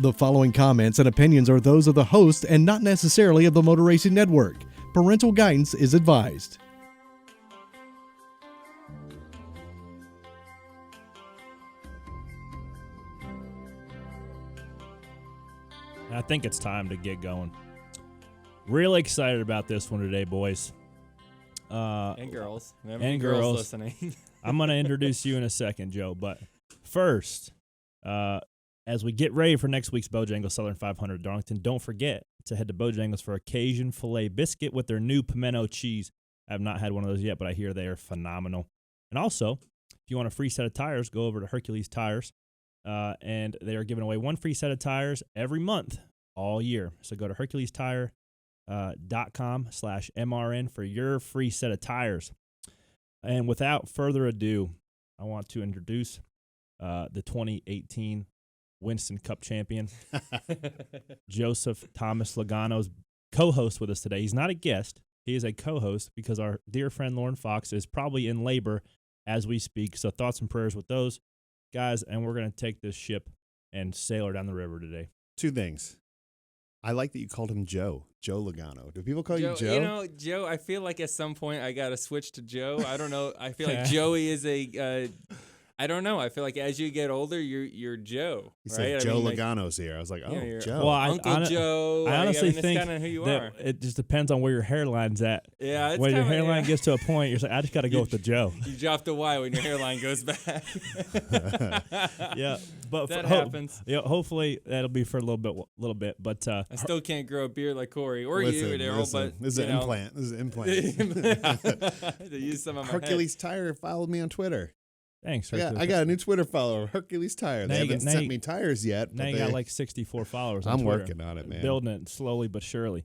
The following comments and opinions are those of the host and not necessarily of the Motor Racing Network. Parental guidance is advised. I think it's time to get going. Really excited about this one today, boys. And girls. Remember and girls girls listening. I'm going to introduce you in a second, Joe. But first, as we get ready for next week's Bojangles Southern 500 Darlington, don't forget to head to Bojangles for a Cajun filet biscuit with their new pimento cheese. I have not had one of those yet, but I hear they are phenomenal. And also, if you want a free set of tires, go over to Hercules Tires. And they are giving away one free set of tires every month all year. So go to HerculesTire.com/MRN for your free set of tires. And without further ado, I want to introduce the 2018 Winston Cup champion, Joseph Thomas Logano's co-host with us today. He's not a guest. He is a co-host because our dear friend Lauren Fox is probably in labor as we speak. So thoughts and prayers with those guys, and we're going to take this ship and sail her down the river today. Two things. I like that you called him Joe Logano. Do people call you Joe? You know, Joe, I feel like at some point I got to switch to Joe. I don't know. I feel like Joey is I don't know. I feel like as you get older, you're Joe. He right? said Joe Logano's here. I was like, Joe. Well, Uncle Joe. I honestly that's think kind of who you that are. it just depends on where your hairline's at. Yeah, it's when your kinda, hairline gets to a point, you're like, I just got to go with the Joe. You drop the Y when your hairline goes back. Yeah, but that happens. Hopefully that'll be for a little bit. But I still can't grow a beard like Corey or you, Daryl. But this is an implant. This is an implant. To use some of my Hercules Tire followed me on Twitter. Thanks. I got a new Twitter follower, Hercules Tire. They haven't sent me tires yet. Now you got like 64 followers on I'm Twitter. working on it, man. Building it slowly but surely.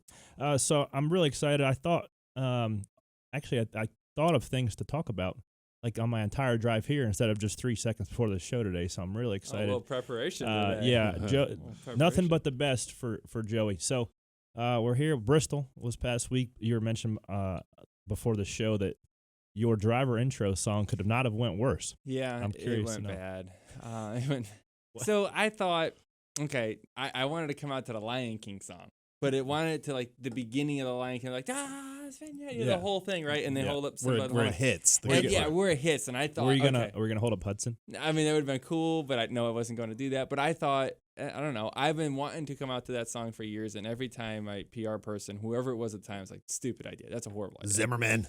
So I'm really excited. I thought, actually, I thought of things to talk about, like on my entire drive here instead of just 3 seconds before the show today. So I'm really excited. A little preparation. Yeah, nothing but the best for Joey. So we're here. Bristol was past week. You were mentioning before the show that your driver intro song could have not have went worse. Yeah, I'm curious it went to know. bad. It went. So I thought, okay, I wanted to come out to the Lion King song, but it wanted to like the beginning of the Lion King, like the whole thing, right? And they hold up. We're at hits. We're at hits, and I thought, were we gonna hold up Hudson? I mean, that would have been cool, but I wasn't going to do that. But I thought, I don't know. I've been wanting to come out to that song for years, and every time my PR person, whoever it was at the time, was like, "Stupid idea. That's a horrible idea." Zimmerman.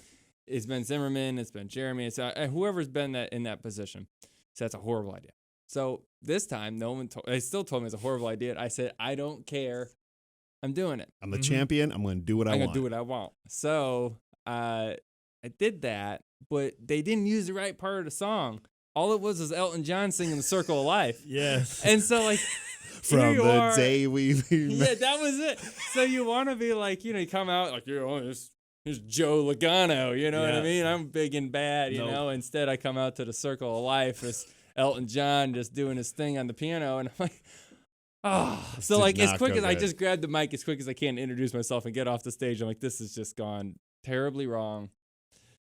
It's been Zimmerman. It's been Jeremy. It's whoever's been in that position. So that's a horrible idea. So this time, no one they still told me it's a horrible idea. I said, I don't care. I'm doing it. I'm the champion. I'm going to do what I want. I'm going to do what I want. So I did that, but they didn't use the right part of the song. All it was Elton John singing The Circle of Life. Yes. And so like from the day we met. Yeah, that was it. So you want to be like, you come out like, Here's Joe Logano, you know what I mean? I'm big and bad, you know. Instead, I come out to The Circle of Life as Elton John just doing his thing on the piano, and I'm like, So like as quick as I just grabbed the mic as quick as I can to introduce myself and get off the stage, I'm like, this has just gone terribly wrong.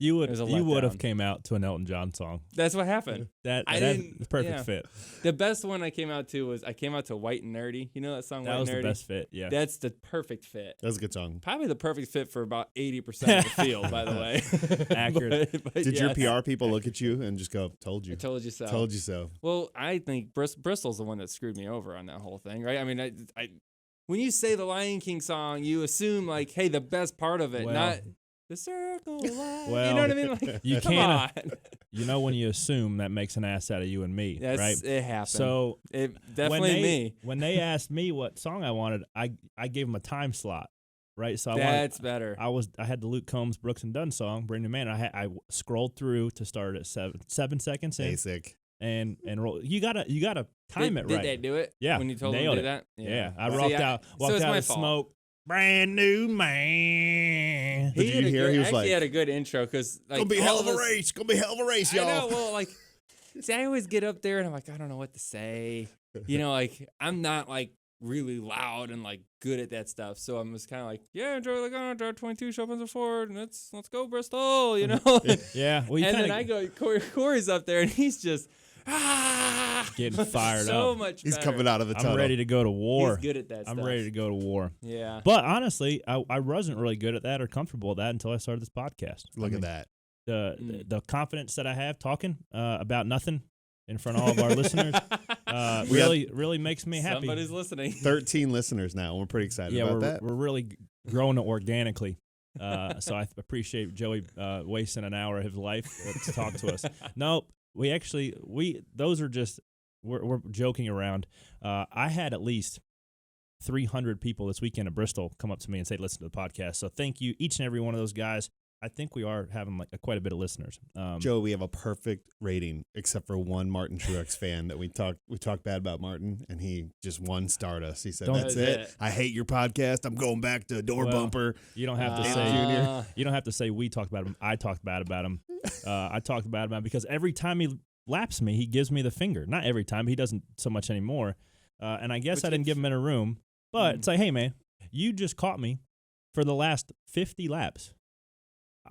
You would have came out to an Elton John song. That's what happened. That's the perfect fit. The best one I came out to was White and Nerdy. You know that song, White and Nerdy? That was the best fit, yeah. That's the perfect fit. That's a good song. Probably the perfect fit for about 80% of the field, by the way. Accurate. but Did your PR people look at you and just go, told you? I told you so. Told you so. Well, I think Bristol's the one that screwed me over on that whole thing, right? I mean, I when you say the Lion King song, you assume like, hey, the best part of it, not... The circle of life. Well, you know what I mean? Like, you come on. When you assume, that makes an ass out of you and me, right? It happened. So it definitely me. When they asked me what song I wanted, I gave them a time slot, right? So that's better. I had the Luke Combs, Brooks and Dunn song, Brand New Man. I scrolled through to start at 7 seconds in. Basic. And roll. You gotta time it right. Did they do it? Yeah. When you told them to do that? Yeah. I walked out of smoke. Brand new man. Did you hear? He was like, he had a good intro because like, gonna be hell of a race. Gonna be hell of a race, y'all. I know. Well, like, see, I always get up there and I'm like, I don't know what to say. Like I'm not like really loud and like good at that stuff. So I'm just kind of like, yeah, Joey Logano, drive 22, show up on Ford, and let's go Bristol, Yeah. Well, and then I go, Corey's up there and he's just. getting fired so up. much He's better. coming out of the tunnel. I'm ready to go to war. He's good at that I'm stuff. ready to go to war. Yeah. But honestly, I wasn't really good at that or comfortable at that until I started this podcast. Look at that. The confidence that I have talking about nothing in front of all of our listeners really makes me happy. Somebody's listening. 13 listeners now. We're pretty excited about that. We're really growing it organically. So I appreciate Joey wasting an hour of his life to talk to us. No, we're joking around. I had at least 300 people this weekend at Bristol come up to me and say, listen to the podcast. So thank you, each and every one of those guys. I think we are having quite a bit of listeners. Joe, we have a perfect rating, except for one Martin Truex fan that we talked bad about Martin, and he just 1-starred us. He said, "That's it. I hate your podcast. I'm going back to door bumper." You don't have to say Junior. You don't have to say we talked about him. I talked bad about him. I talked bad about him because every time he laps me, he gives me the finger. Not every time. He doesn't so much anymore. And I guess I didn't give him in a room. But it's like, hey man, you just caught me for the last 50 laps.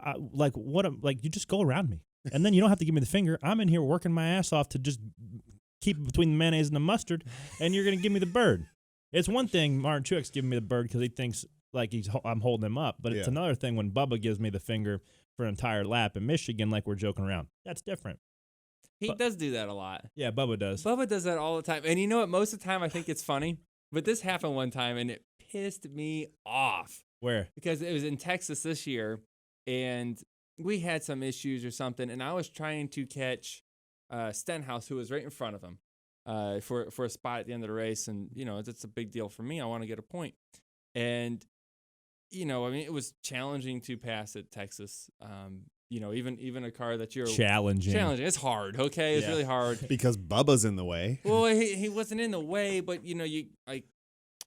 You just go around me, and then you don't have to give me the finger. I'm in here working my ass off to just keep it between the mayonnaise and the mustard, and you're gonna give me the bird. It's one thing Martin Truex giving me the bird because he thinks like I'm holding him up, but it's another thing when Bubba gives me the finger for an entire lap in Michigan, like we're joking around. That's different. He does do that a lot. Yeah, Bubba does. Bubba does that all the time, and you know what? Most of the time, I think it's funny, but this happened one time, and it pissed me off. Where? Because it was in Texas this year. And we had some issues or something, and I was trying to catch Stenhouse, who was right in front of him, for a spot at the end of the race. And, it's a big deal for me. I want to get a point. And, it was challenging to pass at Texas. Even a car that you're challenging. It's hard, okay? It's really hard. Because Bubba's in the way. Well, he wasn't in the way, but,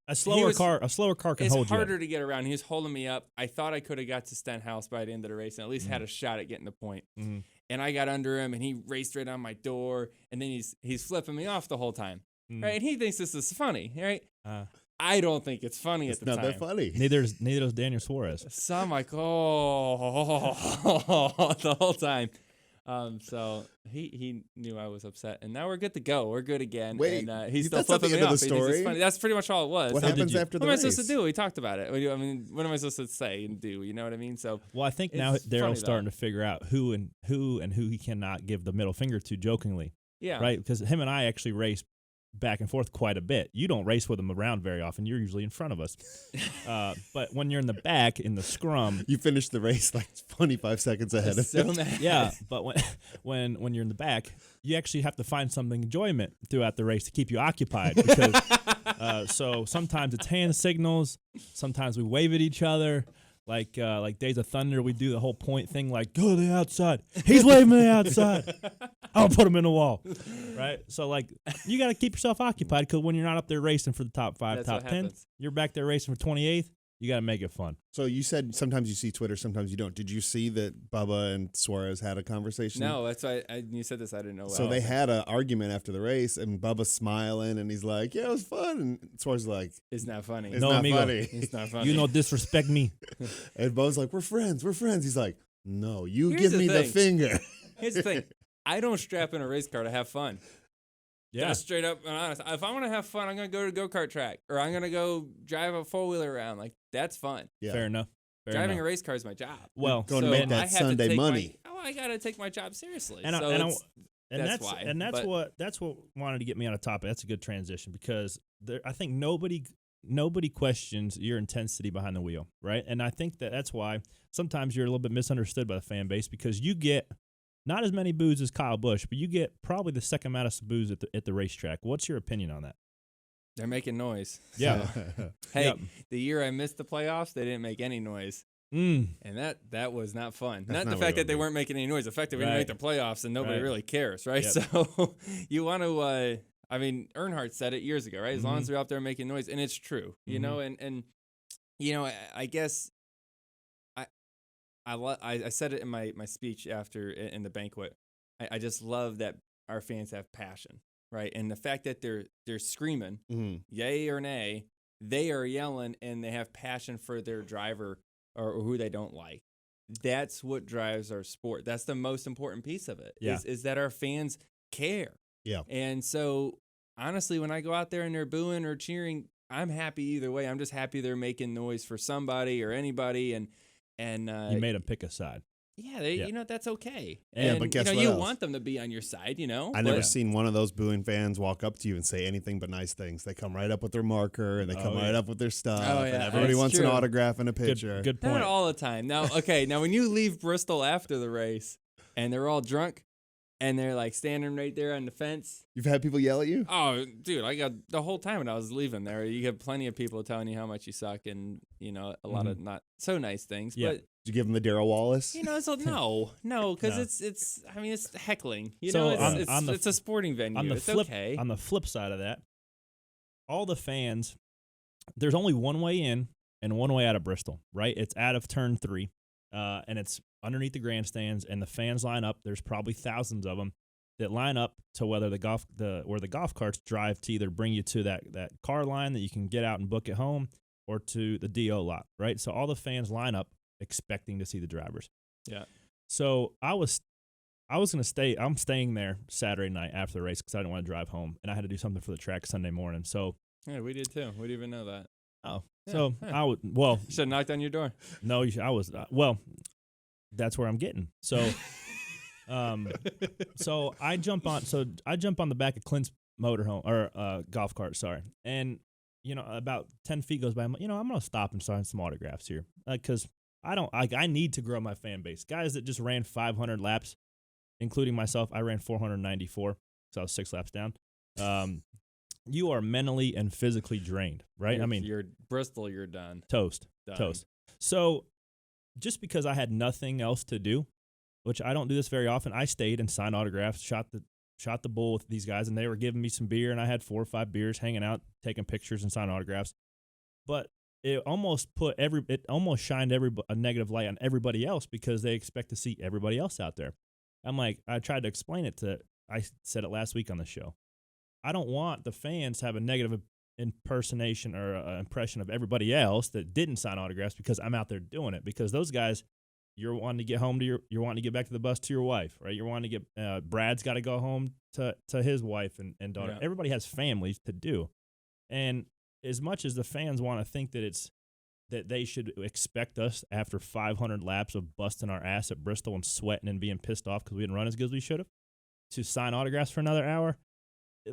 a slower car can hold you. It's harder to get around. He was holding me up. I thought I could have got to Stenhouse by the end of the race and at least had a shot at getting the point. Mm-hmm. And I got under him, and he raced right on my door, and then he's flipping me off the whole time. Mm-hmm. Right? And he thinks this is funny, right? I don't think it's funny at the time. It's not that funny. Neither is Daniel Suarez. So I'm like, the whole time. So he knew I was upset, and now we're good to go. We're good again. Wait, and he's still that's not the flipping me end of off. the He thinks it's story? funny. That's pretty much all it was. What happens after the What am I race? supposed to do? We talked about it. What am I supposed to say and do? You know what I mean? So well, I think now it's funny, Daryl's starting though. to figure out who he cannot give the middle finger to jokingly. Yeah. Right? Because him and I actually race back and forth quite a bit. You don't race with him around very often. You're usually in front of us. But when you're in the back in the scrum, You finished the race like 25 seconds ahead of So him. mad. yeah. But when you're in the back, you actually have to find something enjoyment throughout the race to keep you occupied. Because so sometimes it's hand signals, sometimes we wave at each other. Like Days of Thunder, we do the whole point thing, like, go to the outside. He's waving to the outside. I'll put him in the wall. Right? So, you got to keep yourself occupied because when you're not up there racing for the top 5, That's top what 10, happens. you're back there racing for 28th. You got to make it fun. So you said sometimes you see Twitter, sometimes you don't. Did you see that Bubba and Suarez had a conversation? No, that's why you said this. I didn't know. So they had an argument after the race, and Bubba's smiling, and he's like, "Yeah, it was fun." And Suarez is like, It's not funny. "It's No, not amigo. funny." It's not funny. You don't disrespect me. And Bubba's like, "We're friends. He's like, "No, you Here's give the me the thing. finger." Here's the thing. I don't strap in a race car to have fun. Yeah. Just straight up and honest. If I want to have fun, I'm going to go to a go-kart track, or I'm going to go drive a four-wheeler around. That's fun. Yeah. Fair enough. Driving a race car is my job. Well, Going to make I that have to Sunday take money. I got to take my job seriously. And That's why. And that's But- what wanted to get me on a topic. That's a good transition because I think nobody questions your intensity behind the wheel, right? And I think that's why sometimes you're a little bit misunderstood by the fan base because you get not as many boos as Kyle Busch, but you get probably the second amount of boos at the racetrack. What's your opinion on that? They're making noise. Yeah. Hey, Yep. the year I missed the playoffs, they didn't make any noise. Mm. And that was not fun. That's Not not the what fact it that they would be. weren't making any noise. The fact that we didn't Right. make the playoffs and nobody Right. really cares, right? Yep. So you want to, Earnhart said it years ago, right? As long Mhm. as they're out there making noise, and it's true, you know. And I guess I said it in my speech after in the banquet. I just love that our fans have passion, right? And the fact that they're screaming, Mhm. yay or nay, they are yelling and they have passion for their driver or who they don't like. That's what drives our sport. That's the most important piece of it. Yeah. Is that our fans care. Yeah. And so, honestly, when I go out there and they're booing or cheering, I'm happy either way. I'm just happy they're making noise for somebody or anybody. And You made them pick a side. yeah, you know, that's okay. Yeah, and, but guess you know, what you else? want them to be on your side, you know. I never seen one of those booing fans walk up to you and say anything but nice things. They come right up with their marker and they come right up with their stuff. Oh, yeah, and everybody that's wants true. an autograph and a picture. Good point. Not all the time. Now, okay, now when you leave Bristol after the race and they're all drunk and they're like standing right there on the fence. You've had people yell at you? Oh, dude, I got the whole time when I was leaving there, you get plenty of people telling you how much you suck and, you know, a lot of not so nice things. Yeah. But, Did you give them the Daryl Wallace? you know, it's no, because No. it's, I mean, it's heckling. You So know, on the- it's a sporting venue. On the It's flip, okay. on the flip side of that, all the fans, there's only one way in and one way out of Bristol, right? It's out of turn 3, and it's underneath the grandstands, and the fans line up. There's probably thousands of them that line up to where the golf carts drive to either bring you to that car line that you can get out and book at home, or to the DO lot, right? So all the fans line up expecting to see the drivers. Yeah. So I was gonna stay. I'm staying there Saturday night after the race because I didn't want to drive home, and I had to do something for the track Sunday morning. So Yeah, we did too. We didn't even know that. so yeah. I would Should have knocked on your door. no, I was that's where I'm getting. So so I jump on the back of Clint's motorhome or golf cart, sorry, and you know about 10 feet goes by. I'm gonna stop and sign some autographs here because I need to grow my fan base. Guys that just ran 500 laps, including myself, I ran 494, so I was 6 laps down. You are mentally and physically drained, right? You're Bristol. You're done. Toast. Done. So just because I had nothing else to do, which I don't do this very often, I stayed and signed autographs, shot the bull with these guys, and they were giving me some beer, and I had 4 or 5 beers, hanging out, taking pictures and signing autographs. But it almost shined a negative light on everybody else because they expect to see everybody else out there. I tried to explain it I said it last week on the show. I don't want the fans to have a negative impersonation or impression of everybody else that didn't sign autographs because I'm out there doing it. Because those guys, you're wanting to get home to you're wanting to get back to the bus to your wife, right? You're wanting to get Brad's got to go home to his wife and daughter. Yeah. Everybody has families to do, and as much as the fans want to think that they should expect us after 500 laps of busting our ass at Bristol and sweating and being pissed off because we didn't run as good as we should have, to sign autographs for another hour,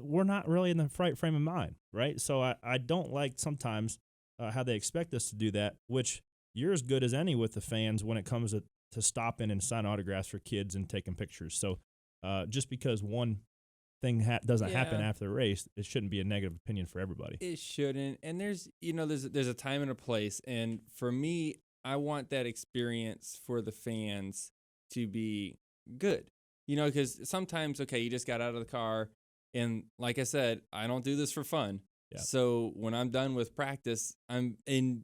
we're not really in the right frame of mind, right? So I don't like sometimes how they expect us to do that, which you're as good as any with the fans when it comes to stopping and sign autographs for kids and taking pictures. So just because one thing doesn't happen after the race, it shouldn't be a negative opinion for everybody. It shouldn't. And there's a time and a place. And for me, I want that experience for the fans to be good. You know, because sometimes, okay, you just got out of the car, and like I said, I don't do this for fun. Yeah. So when I'm done with practice, I'm in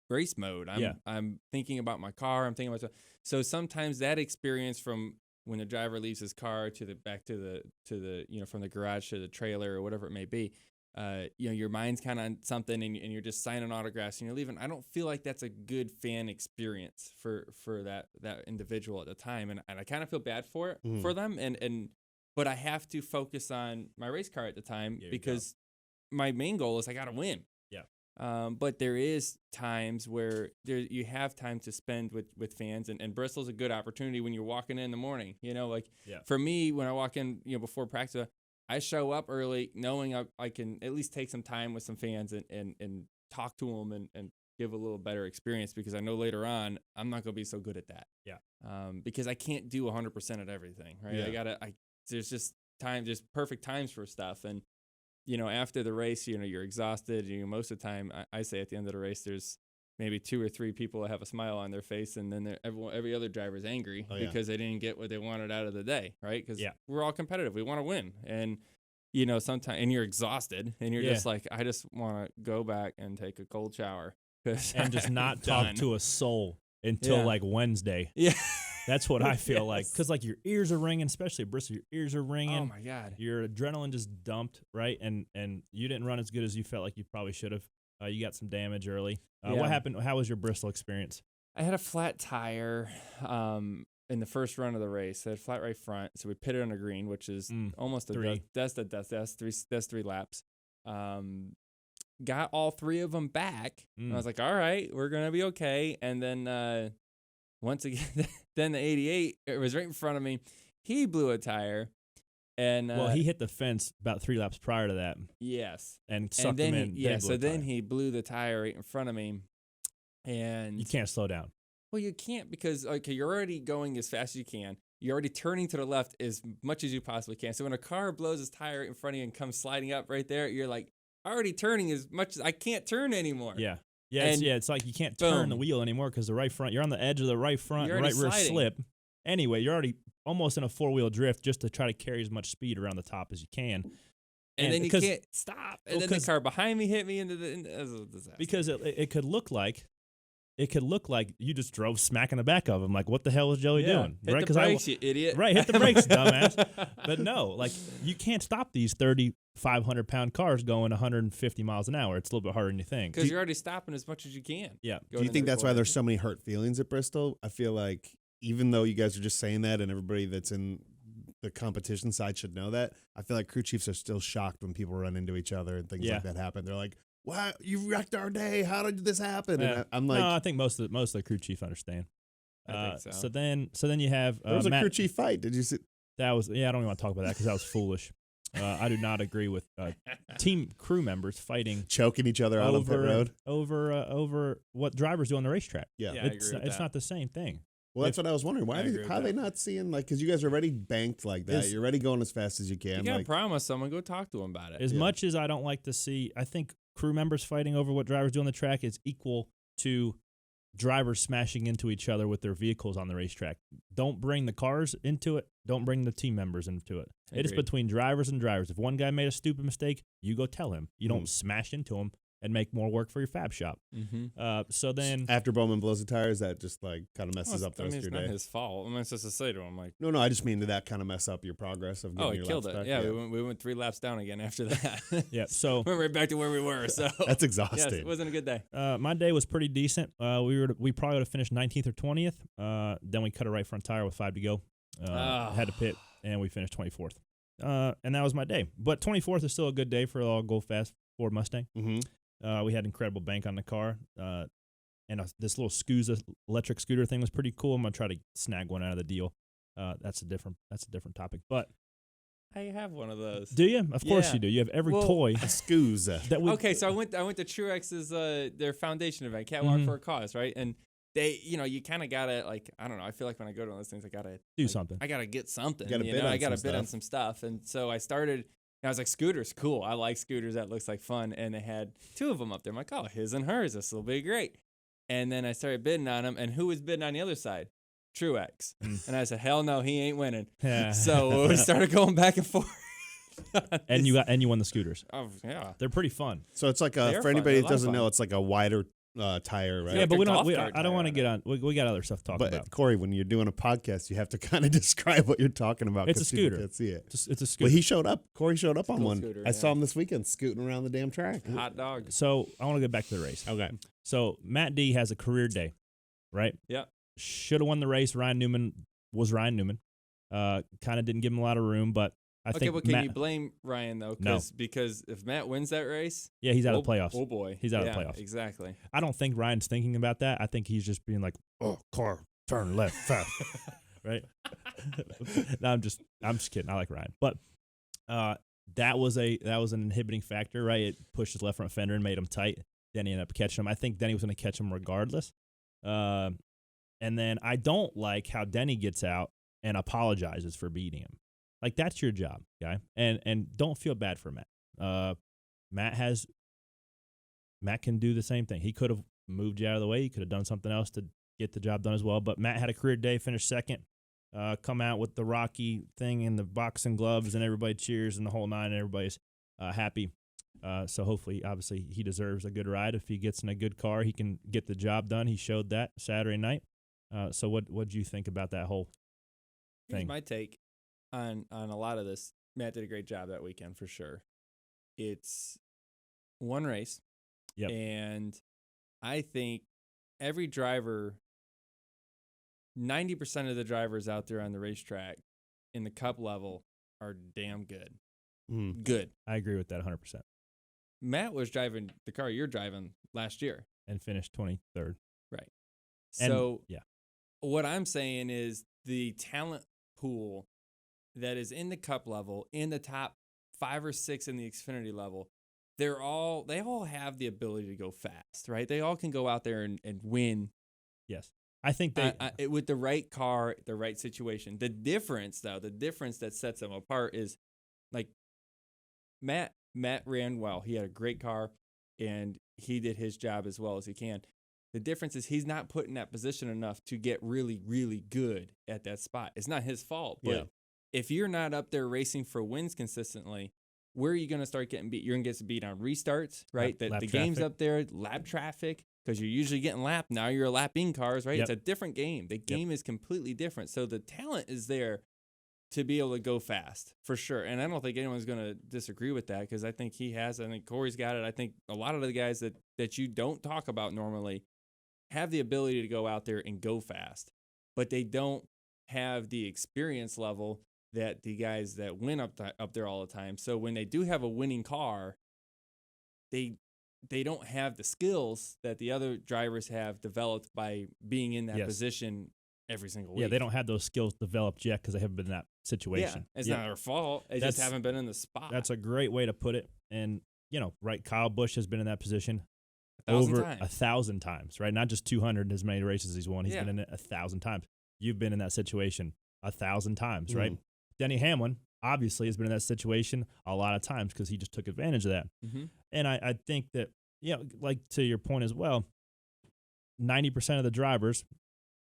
race mode. I'm thinking about my car. I'm thinking about so sometimes that experience from when the driver leaves his car to the back to the from the garage to the trailer or whatever it may be, your mind's kind of on something and you're just signing autographs and you're leaving. I don't feel like that's a good fan experience for that individual at the time, and I kind of feel bad for it for them, but I have to focus on my race car at the time because my main goal is I got to win. Yeah. But there is times where you have time to spend with fans, and Bristol's a good opportunity when you're walking in the morning. For me, when I walk in, before practice, I show up early knowing I can at least take some time with some fans and talk to them and give a little better experience, because I know later on I'm not going to be so good at that. Yeah. Because I can't do 100% at everything, right? Yeah. There's just perfect times for stuff. And, after the race, you're exhausted. Most of the time, I say at the end of the race, there's maybe 2 or 3 people that have a smile on their face, and then every other driver is angry because they didn't get what they wanted out of the day, right? Because we're all competitive. We want to win. And, sometimes, and you're exhausted, and you're just like, I just want to go back and take a cold shower. And just not talk to a soul until like Wednesday. Yeah. That's what I feel like. Because your ears are ringing, especially at Bristol, your ears are ringing. Oh, my God. Your adrenaline just dumped, right? And you didn't run as good as you felt like you probably should have. You got some damage early. What happened? How was your Bristol experience? I had a flat tire. in the first run of the race. They had flat right front, so we pitted on a green, which is almost three. That's 3 laps. Got all 3 of them back. And I was like, all right, we're gonna be okay. And then once again, then the 88, it was right in front of me. He blew a tire. And well, he hit the fence about 3 laps prior to that. Yes. And sucked him in. So then he blew the tire right in front of me. And you can't slow down. Well, you can't because, okay, you're already going as fast as you can. You're already turning to the left as much as you possibly can. So when a car blows his tire right in front of you and comes sliding up right there, you're like, already turning as much as I can't turn anymore. Yeah. Yeah, it's like you can't turn the wheel anymore because the right front, you're on the edge of the right front, right rear slip. Anyway, you're already almost in a 4-wheel drift just to try to carry as much speed around the top as you can. And then you can't stop. And then the car behind me hit me into it was a disaster. Because it could look like you just drove smack in the back of him. Like, what the hell is Joey doing? Hit right? the brakes, you idiot. Right, hit the brakes, dumbass. But no, like, you can't stop these 3,500-pound cars going 150 miles an hour. It's a little bit harder than you think. Because you're already stopping as much as you can. Yeah. Do you think that's why there's so many hurt feelings at Bristol? I feel like even though you guys are just saying that and everybody that's in the competition side should know that, I feel like crew chiefs are still shocked when people run into each other and things like that happen. They're like, "Wow, you wrecked our day. How did this happen?" Yeah. And I'm like, no, I think most of the crew chief understand. I think so. So then you have there was a Matt, crew chief fight. Did you see? That was I don't even want to talk about that because that was foolish. I do not agree with team crew members fighting, choking each other out on pit road over what drivers do on the racetrack. Yeah, I agree with it's that. not the same thing. Well, that's what I was wondering. Why how are they not seeing, like, because you guys are already banked like that. You're already going as fast as you can. You got to promise someone, go talk to them about it. As much as I don't like to see, I think crew members fighting over what drivers do on the track is equal to drivers smashing into each other with their vehicles on the racetrack. Don't bring the cars into it. Don't bring the team members into it. Agreed. It is between drivers and drivers. If one guy made a stupid mistake, you go tell him. You don't smash into him and make more work for your fab shop. So then, after Bowman blows the tires, that just like kind of messes up the rest of your day. It's not his fault. What am I supposed to say to him? Like, no, I just mean did that kind of mess up your progress of getting he your killed laps it. back? Yeah, we went 3 laps down again after that. yeah, so went right back to where we were. So that's exhausting. Yes, it wasn't a good day. My day was pretty decent. We probably would have finished 19th or 20th. Then we cut a right front tire with 5 to go. Had to pit, and we finished 24th. And that was my day. But 24th is still a good day for all Go Fast Ford Mustang. Mm-hmm. We had incredible bank on the car. And this little Scusa electric scooter thing was pretty cool. I'm going to try to snag one out of the deal. That's a different topic. But I have one of those. do you? Of course you do. You have every toy. A Scusa. So I went to Truex's their foundation event, Catwalk for a Cause, right? And they, you kind of gotta, like, I don't know. I feel like when I go to those things, I gotta do something. I gotta get something. I gotta bid on some stuff. And so I started. I was like, scooters, cool. I like scooters. That looks like fun. And they had 2 of them up there. I'm like, oh, his and hers. This will be great. And then I started bidding on them. And who was bidding on the other side? Truex. And I said, hell no, he ain't winning. So we started going back and forth. and you won the scooters. Oh yeah, they're pretty fun. So it's like for anybody that doesn't know, it's like a wider tire, right? Yeah, but we don't. I don't want to get on. We got other stuff to talk about. But Corey, when you're doing a podcast, you have to kind of describe what you're talking about. It's a scooter. Can't see it. It's a scooter. Well, he showed up. Corey showed up on one. Scooter, I saw him this weekend scooting around the damn track. Hot dog. So I want to get back to the race. Okay. So Matt D has a career day, right? Yeah. Should have won the race. Ryan Newman was Ryan Newman. Kind of didn't give him a lot of room, but I think. Okay, but can you blame Ryan though? No. Because if Matt wins that race, yeah, he's out of the playoffs. Oh boy, he's out of the playoffs. Exactly. I don't think Ryan's thinking about that. I think he's just being like, "Oh, car, turn left, fast," right? No, I'm just kidding. I like Ryan, but that was an inhibiting factor, right? It pushed his left front fender and made him tight. Then he ended up catching him. I think Denny was going to catch him regardless. And then I don't like how Denny gets out and apologizes for beating him. Like, that's your job, guy. And don't feel bad for Matt. Matt can do the same thing. He could have moved you out of the way. He could have done something else to get the job done as well. But Matt had a career day, finished second, come out with the Rocky thing and the boxing gloves, and everybody cheers and the whole nine, and everybody's happy. So hopefully, obviously, he deserves a good ride. If he gets in a good car, he can get the job done. He showed that Saturday night. So what do you think about that whole thing? Here's my take on a lot of this. Matt did a great job that weekend for sure. It's one race. Yep. And I think every driver 90% of the drivers out there on the racetrack in the Cup level are damn good. Good. I agree with that 100%. Matt was driving the car you're driving last year. And finished 23rd. Right. And, So yeah. what I'm saying is the talent pool that is in the Cup level, in the top 5 or 6 in the Xfinity level, they all have the ability to go fast, right? They all can go out there and win. Yes. I think they with the right car, the right situation. The difference that sets them apart is like Matt ran well. He had a great car and he did his job as well as he can. The difference is he's not put in that position enough to get really, really good at that spot. It's not his fault, but if you're not up there racing for wins consistently, where are you going to start getting beat? You're going to get beat on restarts, right? Lap the game's up there, lap traffic, because you're usually getting lapped. Now you're lapping cars, right? Yep. It's a different game. The game is completely different. So the talent is there to be able to go fast, for sure. And I don't think anyone's going to disagree with that because I think he has. I think Corey's got it. I think a lot of the guys that you don't talk about normally have the ability to go out there and go fast, but they don't have the experience level that the guys that win up there all the time. So when they do have a winning car, they don't have the skills that the other drivers have developed by being in that position every single week. Yeah, they don't have those skills developed yet because they haven't been in that situation. Yeah, it's not their fault. They just haven't been in the spot. That's a great way to put it. And, right, Kyle Busch has been in that position 1,000 times, right? Not just 200 as many races he's won. He's been in it 1,000 times. You've been in that situation 1,000 times, right? Denny Hamlin obviously has been in that situation a lot of times because he just took advantage of that. And I think that, like to your point as well, 90% of the drivers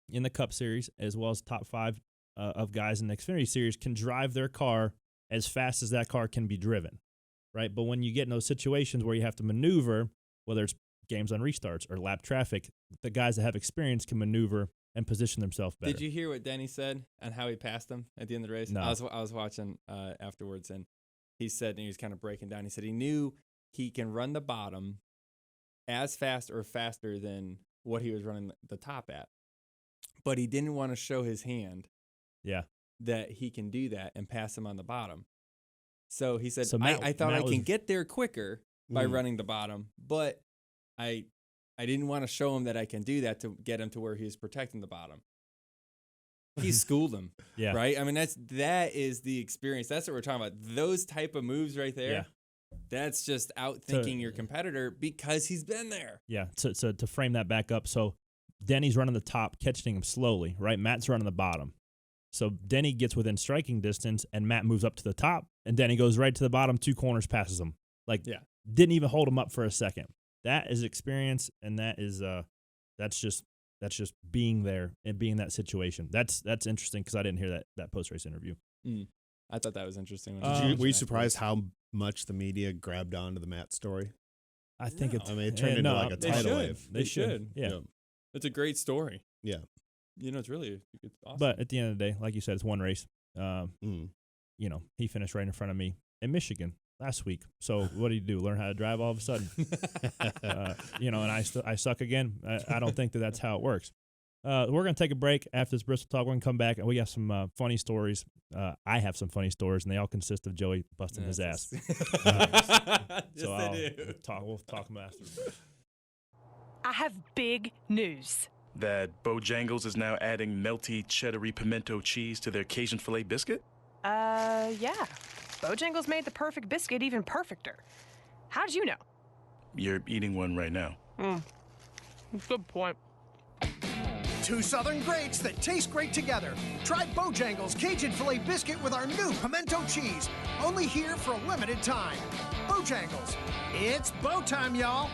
in the Cup Series, as well as top 5 of guys in the Xfinity Series, can drive their car as fast as that car can be driven, right? But when you get in those situations where you have to maneuver, whether it's games on restarts or lap traffic, the guys that have experience can maneuver and position themselves better. Did you hear what Denny said and how he passed them at the end of the race? No. I was watching afterwards, and he said, and he was kind of breaking down, he said he knew he can run the bottom as fast or faster than what he was running the top at. But he didn't want to show his hand that he can do that and pass him on the bottom. So he said, I thought I can get there quicker by running the bottom, but I didn't want to show him that I can do that to get him to where he's protecting the bottom. He schooled him, right? I mean, that is the experience. That's what we're talking about. Those type of moves right there, that's just outthinking your competitor because he's been there. Yeah, so to frame that back up, so Denny's running the top, catching him slowly, right? Matt's running the bottom. So Denny gets within striking distance, and Matt moves up to the top, and Denny goes right to the bottom, 2 corners, passes him. Didn't even hold him up for a second. That is experience, and that's just being there and being in that situation. That's interesting because I didn't hear that post-race interview. I thought that was interesting. Were you surprised how much the media grabbed onto the Matt story? I think it turned into like a tidal wave. They should. Yeah. It's a great story. Yeah. It's really awesome. But at the end of the day, like you said, it's one race. He finished right in front of me in Michigan last week. So what do you do? Learn how to drive all of a sudden? And I suck again. I don't think that's how it works. We're going to take a break after this Bristol talk. We're going to come back, and we got some funny stories. I have some funny stories, and they all consist of Joey busting his ass. We'll talk about after. I have big news. That Bojangles is now adding melty cheddary pimento cheese to their Cajun filet biscuit? Yeah. Bojangles made the perfect biscuit even perfecter. How'd you know? You're eating one right now. Good point. 2 Southern greats that taste great together. Try Bojangles Cajun filet biscuit with our new pimento cheese. Only here for a limited time. Bojangles. It's bow time, y'all.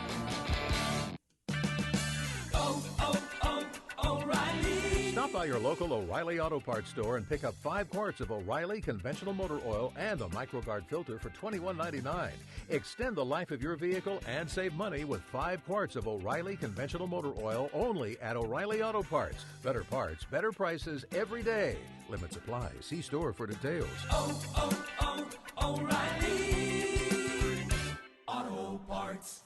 O'Reilly. Stop by your local O'Reilly Auto Parts store and pick up 5 quarts of O'Reilly conventional motor oil and a MicroGuard filter for $21.99. Extend the life of your vehicle and save money with 5 quarts of O'Reilly conventional motor oil only at O'Reilly Auto Parts. Better parts, better prices every day. Limits apply. See store for details. O'Reilly Auto Parts.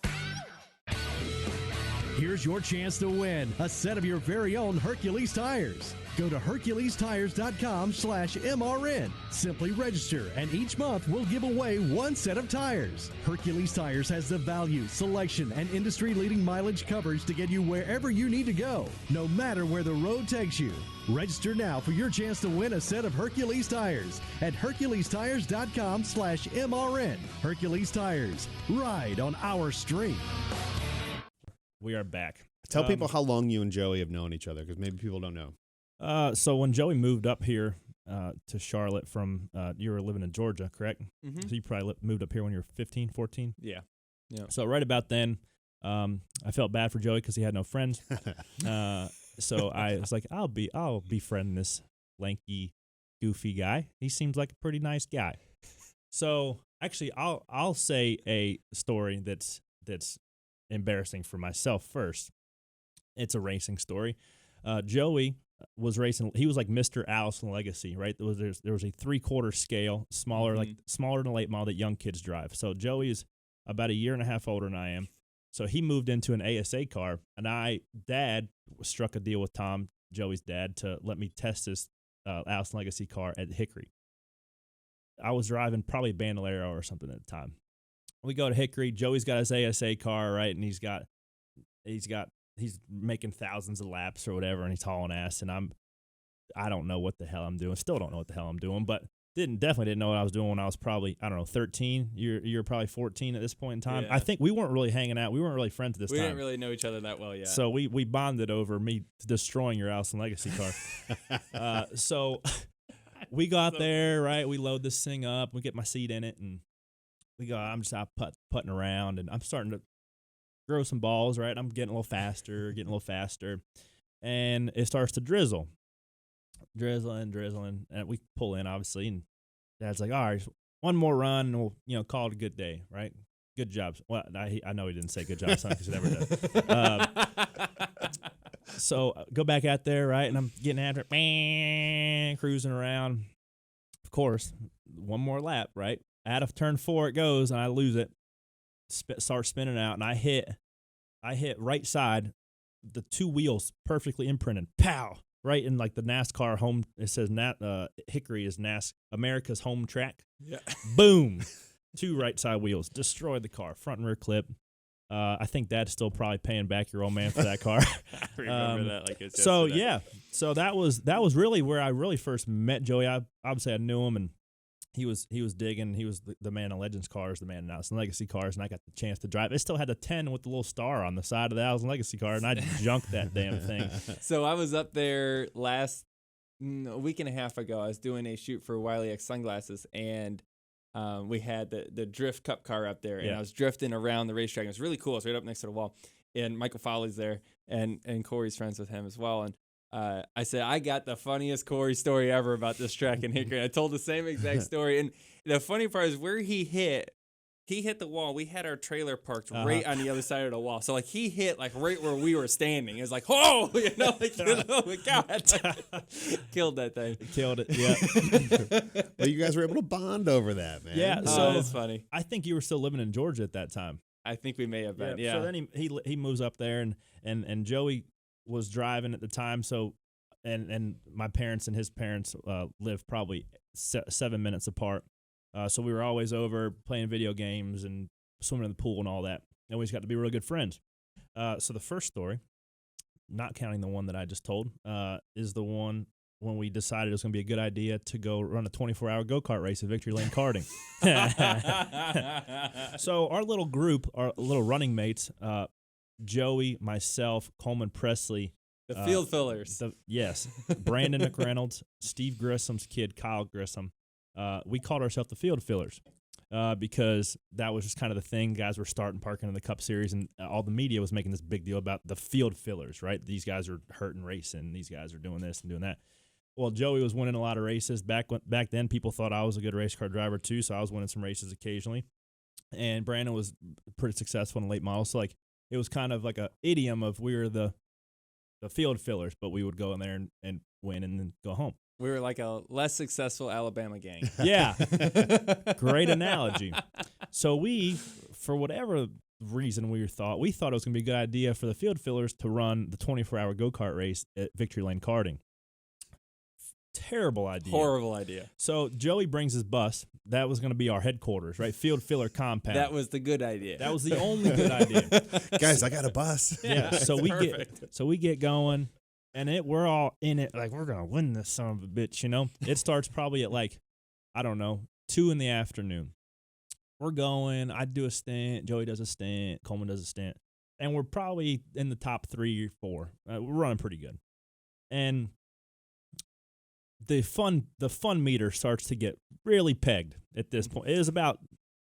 Here's your chance to win a set of your very own Hercules tires. Go to HerculesTires.com/MRN. Simply register, and each month we'll give away one set of tires. Hercules Tires has the value, selection, and industry-leading mileage coverage to get you wherever you need to go, no matter where the road takes you. Register now for your chance to win a set of Hercules Tires at HerculesTires.com/MRN. Hercules Tires. Ride on our street. We are back. Tell people how long you and Joey have known each other, because maybe people don't know. So when Joey moved up here to Charlotte from, you were living in Georgia, correct? Mm-hmm. So you probably moved up here when you were 15, 14? Yeah. So right about then, I felt bad for Joey because he had no friends. So I was like, I'll befriend this lanky, goofy guy. He seems like a pretty nice guy. So actually, I'll say a story that's embarrassing for myself first. It's a racing story. Joey was racing. He was like Mr. Allison Legacy, right? There was a 3/4 scale, smaller than a late model that young kids drive. So Joey is about a year and a half older than I am. So he moved into an ASA car, and Dad struck a deal with Tom, Joey's dad, to let me test this Allison Legacy car at Hickory. I was driving probably Bandolero or something at the time. We go to Hickory. Joey's got his ASA car, right, and he's making thousands of laps or whatever, and he's hauling ass, and I don't know what the hell I'm doing. Still don't know what the hell I'm doing, but definitely didn't know what I was doing when I was probably, 13. You're probably 14 at this point in time. Yeah. I think we weren't really hanging out. We weren't really friends at this time. We didn't really know each other that well yet. So we bonded over me destroying your Allison Legacy car. So we go out there, right? We load this thing up. We get my seat in it, and I'm just out putting around, and I'm starting to throw some balls, right? I'm getting a little faster, and it starts to drizzling, and we pull in, obviously, and Dad's like, all right, one more run, and we'll, call it a good day, right? Good job. Well, I know he didn't say good job, son, because he never does. So go back out there, right, and I'm getting after it, cruising around. Of course, one more lap, right? Out of turn 4 it goes, and I lose it. Start spinning out, and I hit right side, the 2 wheels perfectly imprinted, pow, right in like the NASCAR home. It says Hickory is America's home track. Yeah, boom, 2 right side wheels destroyed the car, front and rear clip. I think Dad's still probably paying back your old man for that car. I remember that like it's so yesterday. Yeah, so that was really where I really first met Joey. I obviously I knew him, and he was digging. He was the man in Legends cars, the man in Allison Legacy cars, and I got the chance to drive. It still had the 10 with the little star on the side of the Allison Legacy car, and I junked that damn thing. So I was up there a week and a half ago. I was doing a shoot for Wiley X Sunglasses, and we had the Drift Cup car up there, and I was drifting around the racetrack. It was really cool. It's right up next to the wall, and Michael Foley's there, and Corey's friends with him as well, and I said, I got the funniest Corey story ever about this track in Hickory. I told the same exact story. And the funny part is where he hit the wall. We had our trailer parked right on the other side of the wall. So, he hit, right where we were standing. It was like, oh, oh, my God. Killed that thing. Killed it, yeah. Well, you guys were able to bond over that, man. Yeah, so that's funny. I think you were still living in Georgia at that time. I think we may have been, yeah. So then he moves up there, and Joey was driving at the time, so and my parents and his parents lived probably 7 minutes apart, so we were always over playing video games and swimming in the pool and all that, and we just got to be really good friends. So the first story, not counting the one that I just told, is the one when we decided it was going to be a good idea to go run a 24-hour go-kart race at Victory Lane Karting. So our little group, our little running mates, Joey, myself, Coleman Presley. The field fillers. Yes. Brandon McReynolds, Steve Grissom's kid, Kyle Grissom. We called ourselves the field fillers because that was just kind of the thing. Guys were starting parking in the Cup Series, and all the media was making this big deal about the field fillers, right? These guys are hurting racing. These guys are doing this and doing that. Well, Joey was winning a lot of races. Back then, people thought I was a good race car driver too, so I was winning some races occasionally. And Brandon was pretty successful in late models, so it was kind of like a idiom of we were the field fillers, but we would go in there and win and then go home. We were like a less successful Alabama gang. Yeah. Great analogy. So we, for whatever reason we thought it was going to be a good idea for the field fillers to run the 24-hour go-kart race at Victory Lane Karting. Terrible idea. Horrible idea. So Joey brings his bus. That was going to be our headquarters, right? Field filler compound. That was the good idea. That was the only good idea. Guys, I got a bus. Yeah. So we perfect. get going, and we're all in it. Like, we're gonna win this son of a bitch. It starts probably at like, I don't know, 2 p.m. We're going. I do a stint. Joey does a stint. Coleman does a stint, and we're probably in the top 3 or 4. We're running pretty good, and the fun meter starts to get really pegged at this point. It is about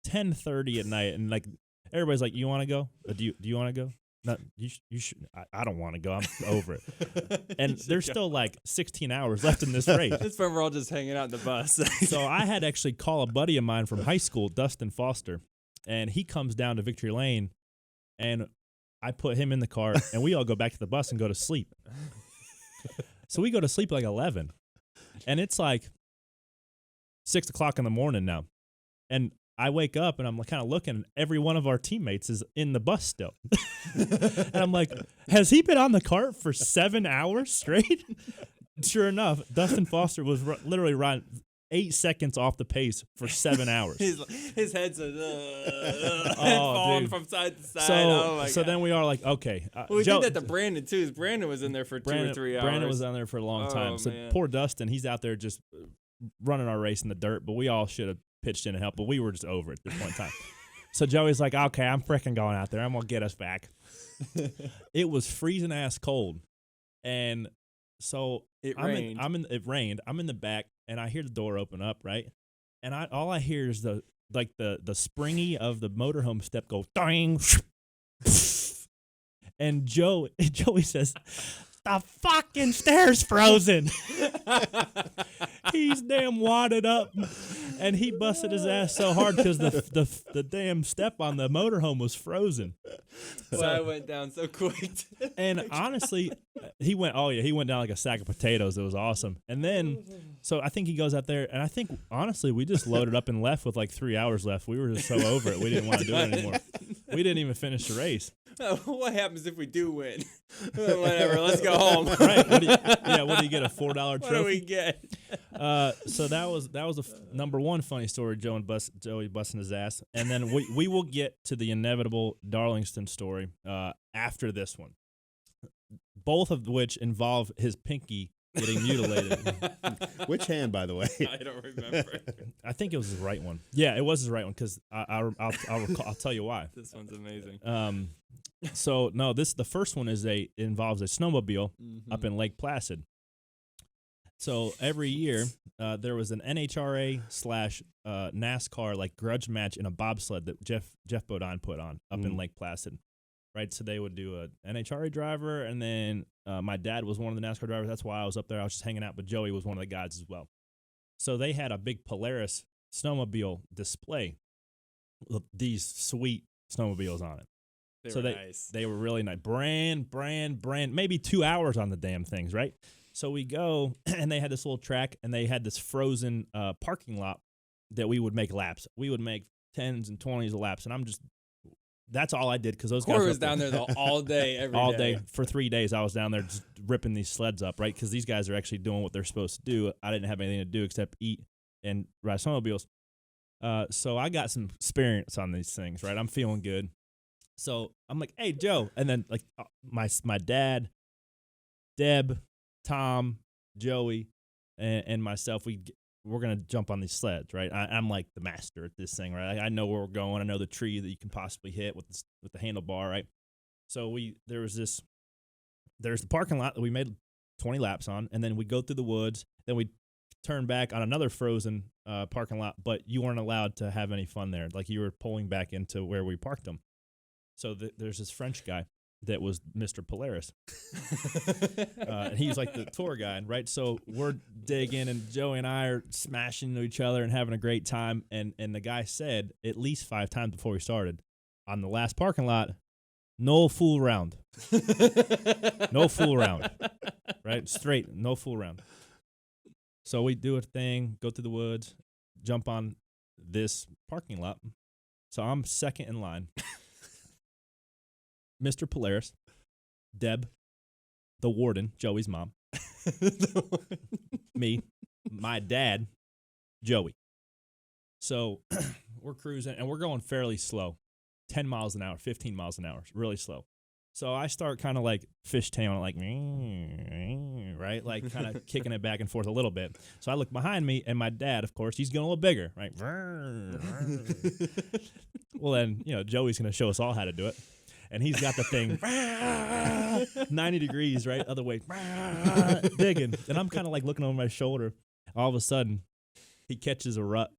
10:30 at night, and like everybody's like, "You want to go? Do you want to go?" No, you should. I don't want to go. I'm over it. And there's still like 16 hours left in this race. That's when we're all just hanging out in the bus. So I had to actually call a buddy of mine from high school, Dustin Foster, and he comes down to Victory Lane, and I put him in the car, and we all go back to the bus and go to sleep. So we go to sleep like 11. And it's like 6 o'clock in the morning now. And I wake up and I'm kind of looking, and every one of our teammates is in the bus still. And I'm like, has he been on the cart for 7 hours straight? Sure enough, Dustin Foster was literally riding 8 seconds off the pace for 7 hours. His head's falling from side to side. So then we are like, okay. We did that to Brandon, too. Brandon was in there for 2 or 3 hours. Brandon was on there for a long time. So man. Poor Dustin, he's out there just running our race in the dirt, but we all should have pitched in and helped, but we were just over it at this point in time. So Joey's like, okay, I'm freaking going out there. I'm going to get us back. It was freezing ass cold. And so it rained. I'm in the back, and I hear the door open up, right? And all I hear is the springy of the motorhome step go ding. And Joey says, the fucking stair's frozen. He's damn wadded up, and he busted his ass so hard because the damn step on the motorhome was frozen. So I went down so quick. And honestly, he went down like a sack of potatoes. It was awesome. And then, so I think he goes out there, and I think, honestly, we just loaded up and left with like 3 hours left. We were just so over it. We didn't want to do it anymore. We didn't even finish the race. What happens if we do win? Whatever, let's go home. Right. What do you get, a $4 trophy? What do we get? So that was number one funny story, Joey busting his ass. And then we will get to the inevitable Darlington story after this one, both of which involve his pinky getting mutilated. Which hand, by the way? I don't remember. I think it was his right one. Yeah, it was his right one, because I'll tell you why. This one's amazing. So no, the first one involves a snowmobile up in Lake Placid. So every year there was an NHRA / NASCAR like grudge match in a bobsled that Jeff Bodine put on up in Lake Placid. Right, so they would do a NHRA driver, and then my dad was one of the NASCAR drivers. That's why I was up there. I was just hanging out, but Joey was one of the guys as well. So they had a big Polaris snowmobile display with these sweet snowmobiles on it. They were really nice. Brand, maybe 2 hours on the damn things, right? So we go, and they had this little track, and they had this frozen parking lot that we would make laps. We would make 10s and 20s of laps, and that's all I did, because those Corey guys was down there all day, every day. All day. For 3 days, I was down there just ripping these sleds up, right? Because these guys are actually doing what they're supposed to do. I didn't have anything to do except eat and ride snowmobiles. So I got some experience on these things, right? I'm feeling good. So I'm like, hey, Joe. And then like my dad, Deb, Tom, Joey, and myself, we're going to jump on these sleds, right? I'm like the master at this thing, right? I know where we're going. I know the tree that you can possibly hit with the handlebar, right? So there's the parking lot that we made 20 laps on, and then we go through the woods. Then we turn back on another frozen parking lot, but you weren't allowed to have any fun there. Like, you were pulling back into where we parked them. So there's this French guy that was Mr. Polaris. And he's like the tour guide, right? So we're digging, and Joey and I are smashing into each other and having a great time. And the guy said at least 5 times before we started, on the last parking lot, no fool round. No fool round. Right? Straight, no fool round. So we do a thing, go through the woods, jump on this parking lot. So I'm second in line. Mr. Polaris, Deb, the warden, Joey's mom, me, my dad, Joey. So we're cruising, and we're going fairly slow, 10 miles an hour, 15 miles an hour, really slow. So I start kind of like fishtailing, like, right? Like kind of kicking it back and forth a little bit. So I look behind me, and my dad, of course, he's going a little bigger, right? Well, then, Joey's going to show us all how to do it. And he's got the thing 90 degrees, right? Other way, digging. And I'm kind of like looking over my shoulder. All of a sudden, he catches a rut.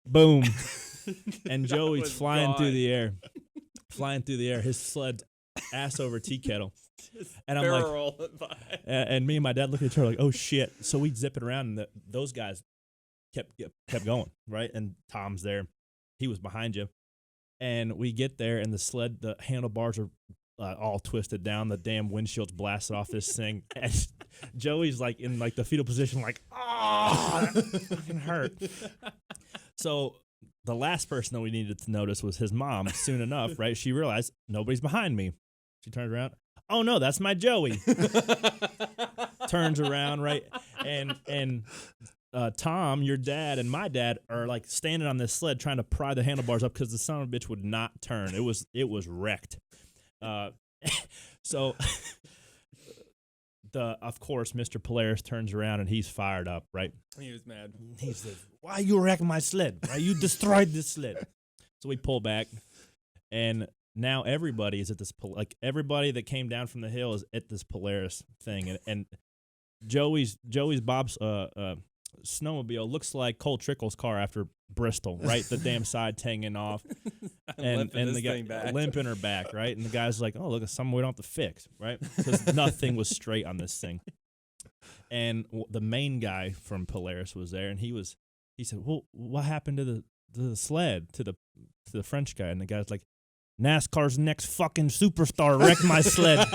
Boom. And Joey's flying through the air. Flying through the air. His sled ass over tea kettle. And I'm like, and me and my dad look at each other like, oh shit. So we zip it around, and those guys kept going, right? And Tom's there. He was behind you. And we get there, and the handlebars are all twisted down. The damn windshield's blasted off this thing. And Joey's like in like the fetal position, like, oh, that fucking hurt. So the last person that we needed to notice was his mom. Soon enough, right? She realized nobody's behind me. She turns around. Oh no, that's my Joey. Turns around, right? And Tom, your dad, and my dad are like standing on this sled trying to pry the handlebars up because the son of a bitch would not turn. It was wrecked. So of course, Mr. Polaris turns around and he's fired up, right? He was mad. He says, "Why you wrecking my sled? Right? You destroyed this sled." So we pull back, and now everybody is at this everybody that came down from the hill is at this Polaris thing, and Joey's Bob's snowmobile looks like Cole Trickle's car after Bristol, right? The damn side hanging off, and the guy limping her back, right? And the guy's like, "Oh, look, it's something we don't have to fix," right? Because nothing was straight on this thing. And the main guy from Polaris was there, and he said, "Well, what happened to the sled to the French guy?" And the guy's like, "NASCAR's next fucking superstar wrecked my sled."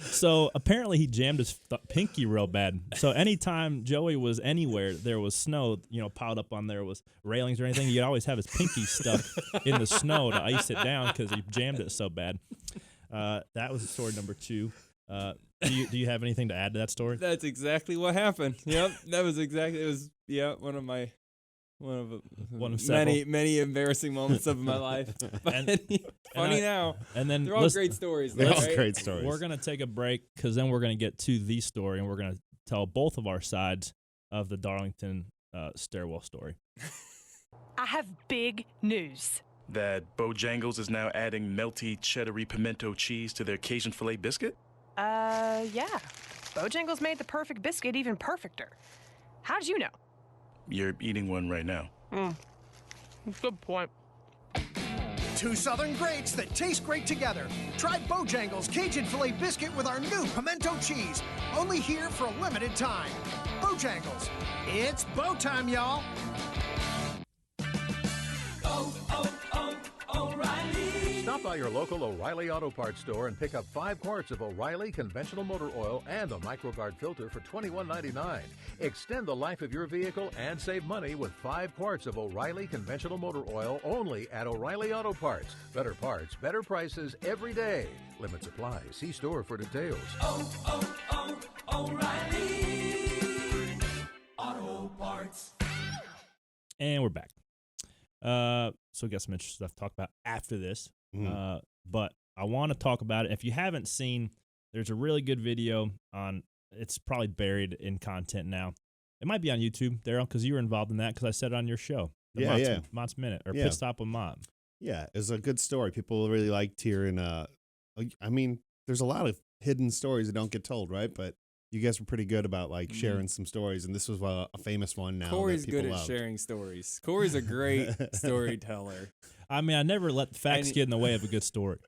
So apparently he jammed his pinky real bad. So anytime Joey was anywhere, there was snow, piled up on there was railings or anything. He'd always have his pinky stuck in the snow to ice it down because he jammed it so bad. That was story number 2. Do you have anything to add to that story? That's exactly what happened. Yep, that was exactly. It was one of many embarrassing moments of my life. Funny now. And then they're all great stories. They're all great stories. We're gonna take a break because then we're gonna get to the story, and we're gonna tell both of our sides of the Darlington stairwell story. I have big news. That Bojangles is now adding melty cheddary pimento cheese to their Cajun filet biscuit? Yeah. Bojangles made the perfect biscuit even perfecter. How'd you know? You're eating one right now. Good point. 2 Southern greats that taste great together. Try Bojangles Cajun Filet Biscuit with our new pimento cheese. Only here for a limited time. Bojangles. It's bow time, y'all. Stop by your local O'Reilly Auto Parts store and pick up 5 quarts of O'Reilly conventional motor oil and a MicroGuard filter for $21.99. Extend the life of your vehicle and save money with 5 quarts of O'Reilly conventional motor oil only at O'Reilly Auto Parts. Better parts, better prices every day. Limit supply. See store for details. O'Reilly Auto Parts. And we're back. So we got some interesting stuff to talk about after this. But I want to talk about it. If you haven't seen, there's a really good video on, it's probably buried in content now. It might be on YouTube, Daryl, because you were involved in that because I said it on your show. Mott's Minute, or Pit Stop with Mott. Yeah, it's a good story. People really liked hearing, I mean, there's a lot of hidden stories that don't get told, right? But you guys were pretty good about sharing some stories, and this was a famous one now. Corey's that people good at loved. sharing stories. Corey's a great storyteller. I mean, I never let facts get in the way of a good story.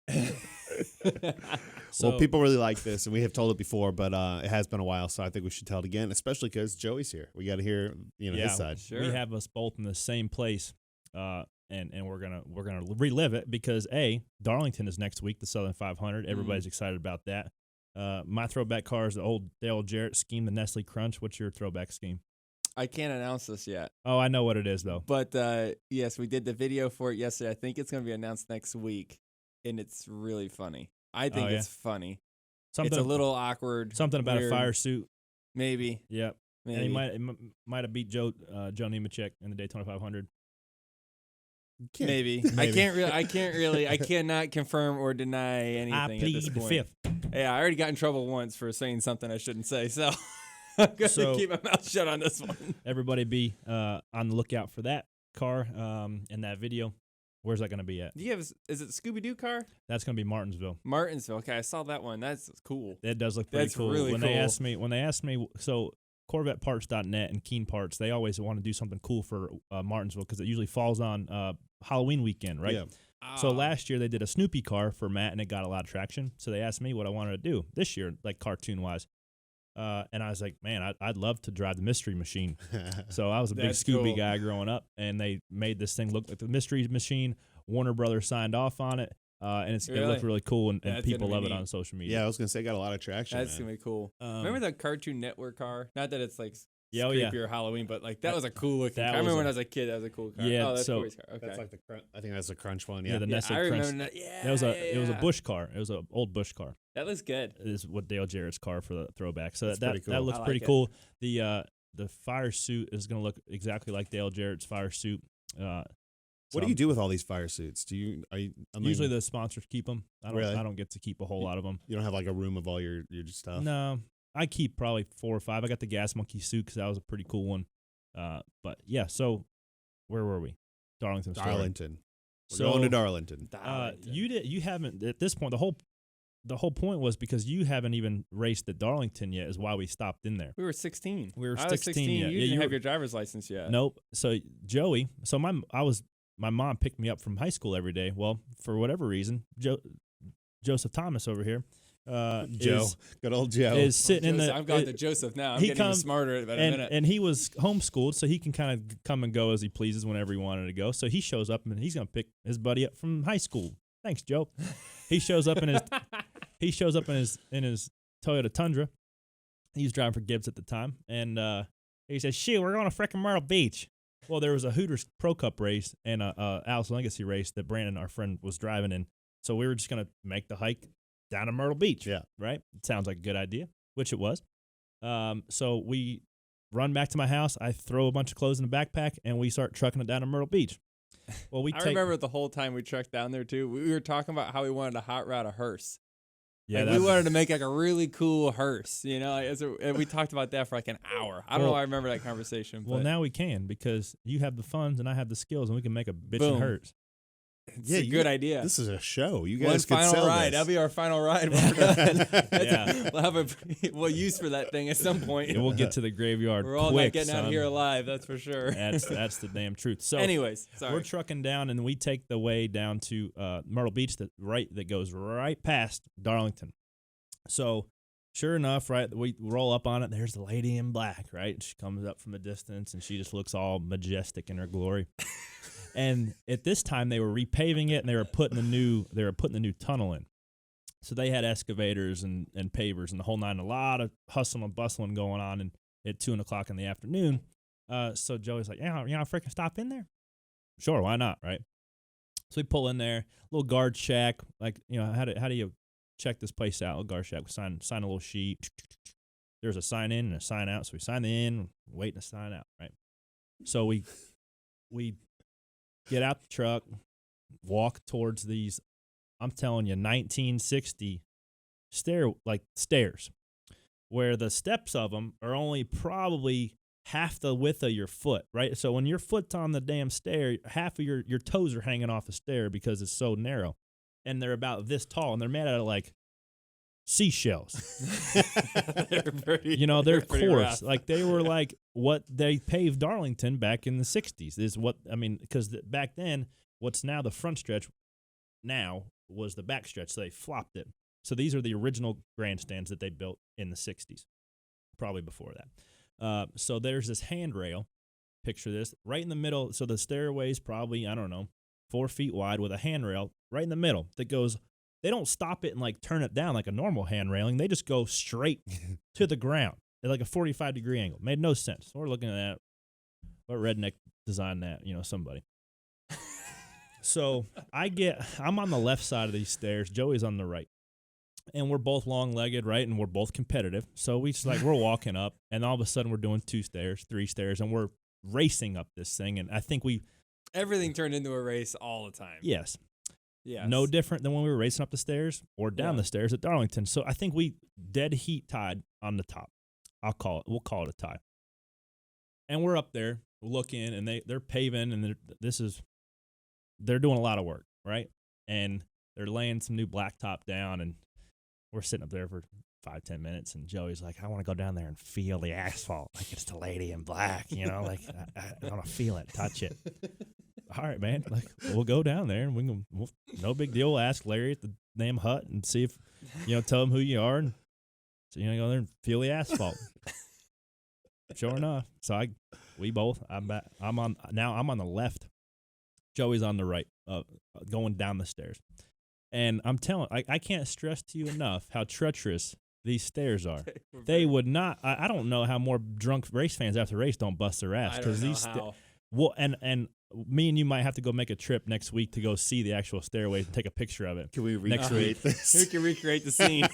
Well, people really like this, and we have told it before, but it has been a while, so I think we should tell it again, especially because Joey's here. We got to hear his side. Sure. We have us both in the same place, and we're gonna relive it because Darlington is next week, the Southern 500. Everybody's excited about that. My throwback car is the old Dale Jarrett scheme, the Nestle Crunch. What's your throwback scheme? I can't announce this yet. Oh, I know what it is, though. But, yes, we did the video for it yesterday. I think it's going to be announced next week, and it's really funny. I think it's funny. It's a little awkward. Something about weird. a fire suit. Maybe. Yep. Maybe. And he might have beat Joe Nemechek in the Daytona 500. Maybe. I cannot confirm or deny anything at this point. fifth. Yeah, I already got in trouble once for saying something I shouldn't say, so I'm going to keep my mouth shut on this one. Everybody be on the lookout for that car and that video. Where's that going to be at? Is it Scooby-Doo car? That's going to be Martinsville. Martinsville. Okay, I saw that one. That's cool. That does look pretty cool. Really when cool. They asked me, so CorvetteParts.net and Keen Parts, they always want to do something cool for Martinsville because it usually falls on Halloween weekend, right? Yeah. So last year they did a Snoopy car for Matt, and it got a lot of traction. So they asked me what I wanted to do this year, like cartoon-wise. And I was like, man, I'd love to drive the Mystery Machine. So I was a big Scooby guy growing up, and they made this thing look like the Mystery Machine. Warner Brothers signed off on it, and it looked really cool, and people love it on social media. Yeah, I was going to say, got a lot of traction. That's going to be cool. Remember the Cartoon Network car? Not that it's like creepy or Halloween, but like that was a cool looking car. I remember when I was a kid, that was a cool car. Yeah, that's Corey's car. Okay. That's like I think that's the Crunch one. Yeah, the Nestle I remember Crunch. that. Yeah, it was a Bush car. It was an old Bush car. That looks good. It is what Dale Jarrett's car for the throwback. So that cool. that looks pretty cool. The fire suit is going to look exactly like Dale Jarrett's fire suit. What do you do with all these fire suits? Usually the sponsors keep them. I Really? don't get to keep a whole lot of them. You don't have like a room of all your stuff? No, I keep probably 4 or 5. I got the Gas Monkey suit because that was a pretty cool one. But yeah, so where were we? Darlington. We're going to Darlington. You haven't at this point. The whole point was because you haven't even raced at Darlington yet is why we stopped in there. We were 16. We were I was 16. Yeah. You didn't have your driver's license yet. Nope. So Joey, my mom picked me up from high school every day. Well, for whatever reason, Joseph Thomas over here, good old Joe, is sitting in the. I've got the Joseph now. I'm getting even smarter in a minute. And he was homeschooled, so he can kind of come and go as he pleases whenever he wanted to go. So he shows up and he's gonna pick his buddy up from high school. Thanks, Joe. He shows up in his Toyota Tundra. He was driving for Gibbs at the time, and he says, "Shoot, we're going to frickin' Myrtle Beach." Well, there was a Hooters Pro Cup race and a Alice Legacy race that Brandon, our friend, was driving in. So we were just going to make the hike down to Myrtle Beach. Yeah. Right? It sounds like a good idea, which it was. So we run back to my house. I throw a bunch of clothes in the backpack, and we start trucking it down to Myrtle Beach. Well, I remember the whole time we trucked down there, too. We were talking about how we wanted to hot rod a hearse. Yeah, we wanted to make like a really cool hearse, you know. And we talked about that for like an hour. I don't know why I remember that conversation. Well, now we can because you have the funds and I have the skills, and we can make a bitchin' hearse. It's a good idea. This is a show. You One guys could final sell ride. this. That'll be our final ride when we're done. Yeah. We'll have we'll use for that thing at some point. Yeah, we'll get to the graveyard. We're all quick, not getting out of here alive. That's for sure. That's the damn truth. So, anyways, sorry. We're trucking down, and we take the way down to Myrtle Beach that goes right past Darlington. So, sure enough, right, we roll up on it. There's the lady in black, right? She comes up from a distance, and she just looks all majestic in her glory. And at this time, they were repaving it, and they were putting the new tunnel in. So they had excavators and pavers and the whole nine. A lot of hustling and bustling going on at 2:00 in the afternoon. So Joey's like, yeah, freaking stop in there. Sure, why not, right? So we pull in there, little guard shack, like, how do you check this place out? A guard shack, we sign a little sheet. There's a sign in and a sign out. So we sign in, waiting to sign out, right? So we get out the truck, walk towards these, I'm telling you, 1960 stairs, where the steps of them are only probably half the width of your foot, right? So when your foot's on the damn stair, half of your toes are hanging off the stair because it's so narrow. And they're about this tall, and they're made out of, like, seashells. They're coarse. Like, they were like what they paved Darlington back in the 60s is what, because back then, what's now the front stretch now was the back stretch. So they flopped it. So these are the original grandstands that they built in the 60s, probably before that. So there's this handrail. Picture this right in the middle. So the stairway's probably, 4 feet wide with a handrail right in the middle that goes. They don't stop it and like turn it down like a normal hand railing. They just go straight to the ground at like a 45-degree angle. Made no sense. So we're looking at that. What redneck designed that? Somebody. So I'm on the left side of these stairs. Joey's on the right. And we're both long-legged, right? And we're both competitive. So we just we're walking up, and all of a sudden we're doing 2 stairs, 3 stairs, and we're racing up this thing. And I think everything turned into a race all the time. Yes. Yes. No different than when we were racing up the stairs or down the stairs at Darlington. So I think we dead heat tied on the top. We'll call it a tie. And we're up there looking, and they're paving, and they're doing a lot of work, right? And they're laying some new blacktop down, and we're sitting up there for 5-10 minutes, and Joey's like, I want to go down there and feel the asphalt like it's the Lady in Black, I want to feel it, touch it. All right, man. We'll go down there, and no big deal. We'll ask Larry at the damn hut and see if, tell him who you are, and so go there and feel the asphalt. Sure enough. So I'm on the left. Joey's on the right, going down the stairs. And I'm telling, I can't stress to you enough how treacherous these stairs are. They would not. I don't know how more drunk race fans after race don't bust their ass, because these. Well, and me and you might have to go make a trip next week to go see the actual stairway and take a picture of it. Can we recreate this? We can recreate the scene.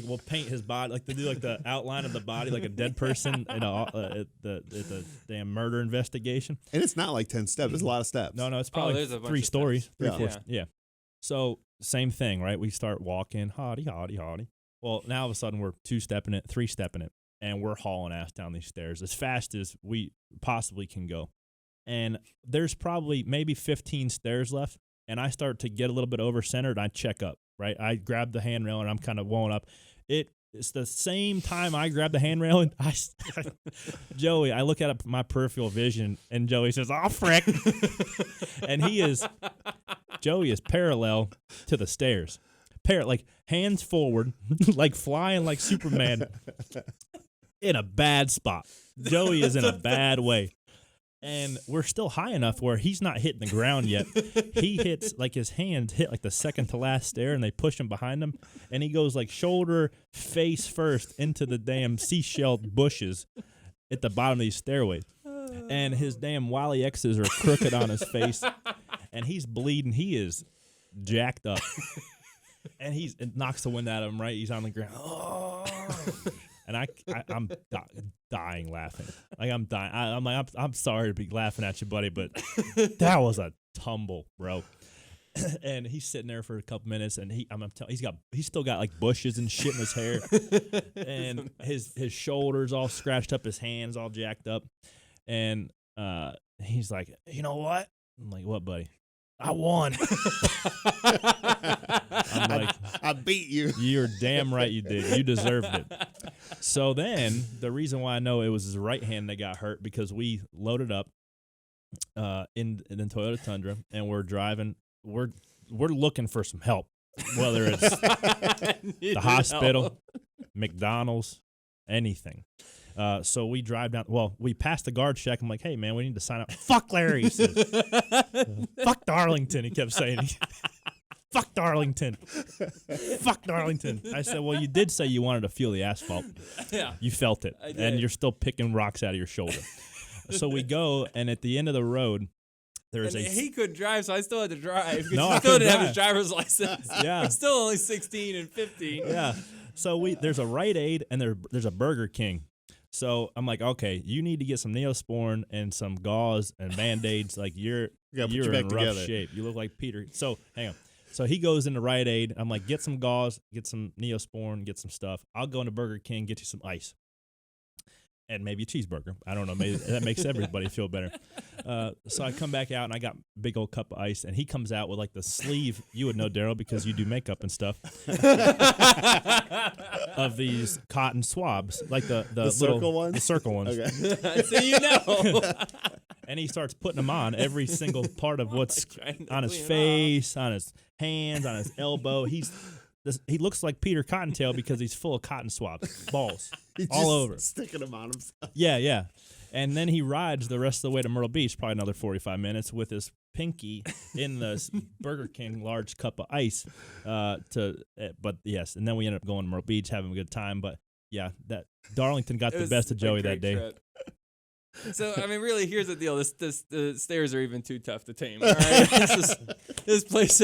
We'll paint his body, to do the outline of the body like a dead person at the damn murder investigation. And it's not 10 steps. There's a lot of steps. No, it's probably 3 stories. 4. Yeah. So same thing, right? We start walking, hotty. Well, now all of a sudden we're 2-stepping it, 3-stepping it. And we're hauling ass down these stairs as fast as we possibly can go. And there's probably maybe 15 stairs left, and I start to get a little bit over-centered, and I check up, right? I grab the handrail, and I'm kind of won't up. It's the same time I grab the handrail, and Joey, I look at my peripheral vision, and Joey says, "Oh, frick." And Joey is parallel to the stairs. Hands forward, flying like Superman. In a bad spot. Joey is in a bad way. And we're still high enough where he's not hitting the ground yet. He hits, his hand hit the second to last stair, and they push him behind him. And he goes shoulder, face first into the damn seashell bushes at the bottom of these stairways. And his damn Wally X's are crooked on his face. And he's bleeding. He is jacked up. And it knocks the wind out of him, right? He's on the ground. Oh. And I'm dying laughing. I'm dying. I'm sorry to be laughing at you, buddy, but that was a tumble, bro. And he's sitting there for a couple minutes, and he's still got bushes and shit in his hair, and his shoulders all scratched up, his hands all jacked up, and he's like, you know what? I'm like, what, buddy? I won. I'm like, I beat you. You're damn right you did. You deserved it. So then the reason why I know it was his right hand that got hurt, because we loaded up in Toyota Tundra, and we're driving. We're looking for some help, whether it's the hospital, McDonald's, anything. So we drive down. Well, we passed the guard check. I'm like, hey, man, we need to sign up. Fuck Larry, he says. Fuck Darlington, he kept saying. Fuck Darlington. Fuck Darlington. I said, well, you did say you wanted to feel the asphalt. Yeah. You felt it. I did. And you're still picking rocks out of your shoulder. So we go, and at the end of the road, he couldn't drive, so I still had to drive. No, he I still couldn't didn't have drive. his driver's license. Yeah. He's still only 16 and 15. Yeah. So there's a Rite Aid, and there's a Burger King. So I'm like, okay, you need to get some Neosporin and some gauze and Band-Aids. You're in rough shape. You look like Peter. So hang on. So he goes into Rite Aid. I'm like, get some gauze, get some Neosporin, get some stuff. I'll go into Burger King, get you some ice. And maybe a cheeseburger. I don't know. Maybe that makes everybody feel better. So I come back out, and I got a big old cup of ice. And he comes out with the sleeve. You would know, Daryl, because you do makeup and stuff. Of these cotton swabs, the little circle ones? The circle ones. Okay. So you know. And he starts putting them on every single part of what's on his face, on his hands, on his elbow. He looks like Peter Cottontail because he's full of cotton swabs, balls, all over. Sticking them on himself. Yeah. And then he rides the rest of the way to Myrtle Beach, probably another 45 minutes, with his pinky in the Burger King large cup of ice. But yes, and then we ended up going to Myrtle Beach, having a good time. But yeah, that Darlington got the best of Joey that day. Trip. So I mean, really, here's the deal. The stairs are even too tough to tame. All right, this place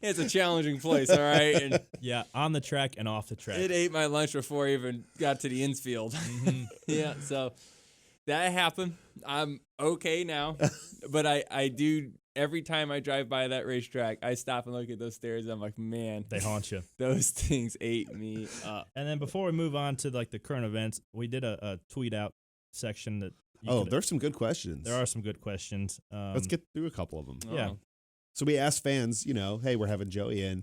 it's a challenging place. All right, and Yeah, on the track and off the track. it ate my lunch before I even got to the infield. Yeah, so that happened. I'm okay now, but I do. Every time I drive by that racetrack, I stop and look at those stairs. I'm like, man, They haunt you. those things ate me up. And then before we move on to like the current events, we did a tweet out section that. There's some good questions. There are some good questions. Let's get through a couple of them. Yeah. So we asked fans, hey, we're having Joey in.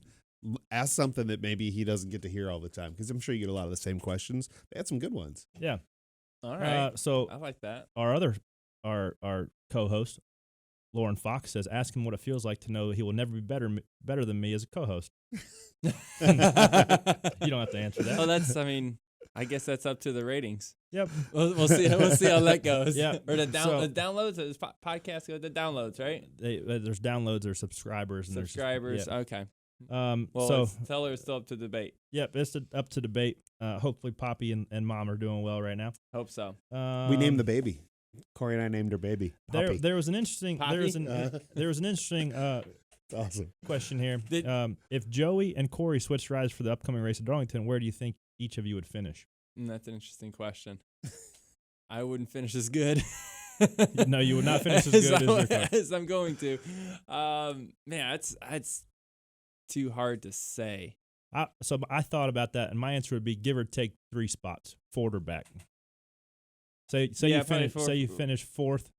Ask something that maybe he doesn't get to hear all the time, because I'm sure you get a lot of the same questions. They had some good ones. Yeah. All right. So I like that. our co-host, Lauren Fox, says, ask him what it feels like to know he will never be better than me as a co-host. You don't have to answer that. Oh, I mean, I guess that's up to the ratings. Yep. We'll see. We'll see how that goes. Yeah. Or the So- downloads. This podcast go the downloads, right? There's downloads or subscribers. And Subscribers. There's, Okay. Well, Well, tell her it's still up to debate. Yep, it's up to debate. Hopefully, Poppy and Mom are doing well right now. Hope so. We named the baby. Corey and I named her baby. Poppy. There was an interesting Poppy? there was an interesting Awesome. question here. Did- If Joey and Corey switched rides for the upcoming race at Darlington, where do you think each of you would finish? That's an interesting question. I wouldn't finish as good. No, you would not finish as good as your car. as I'm going to. Man, it's too hard to say. So I thought about that, and my answer would be give or take 3 spots, forward or back. Say Yeah, you probably finish. Say you finish 4th.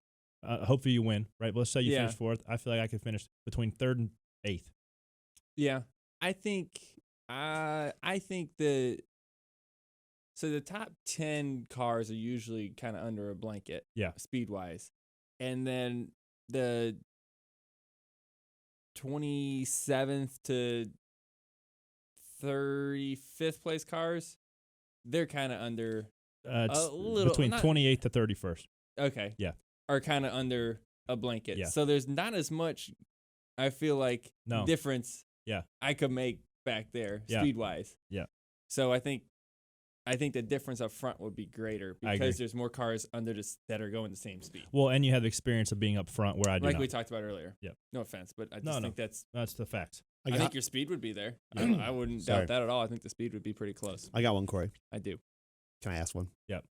Hopefully you win, right? But let's say you Yeah. finish 4th. I feel like I could finish between 3rd and 8th. Yeah, I think the top 10 cars are usually kind of under a blanket, Yeah. speed wise, and then the 27th to 35th place cars, they're kind of under. It's little- between not- 28th to 31st. Okay. Yeah. Are kind of under a blanket. Yeah. So there's not as much, I feel like, No. difference Yeah. I could make back there Yeah. speed wise. Yeah. So I think the difference up front would be greater I agree. because there's more cars under that are going the same speed. Well, and you have the experience of being up front where I do Like not. we talked about earlier. Yeah. No offense, but I just No, think that's That's the facts. I think your speed would be there. I wouldn't Sorry. doubt that at all. I think the speed would be pretty close. I got one, Corey. I do. Can I ask one? Yep.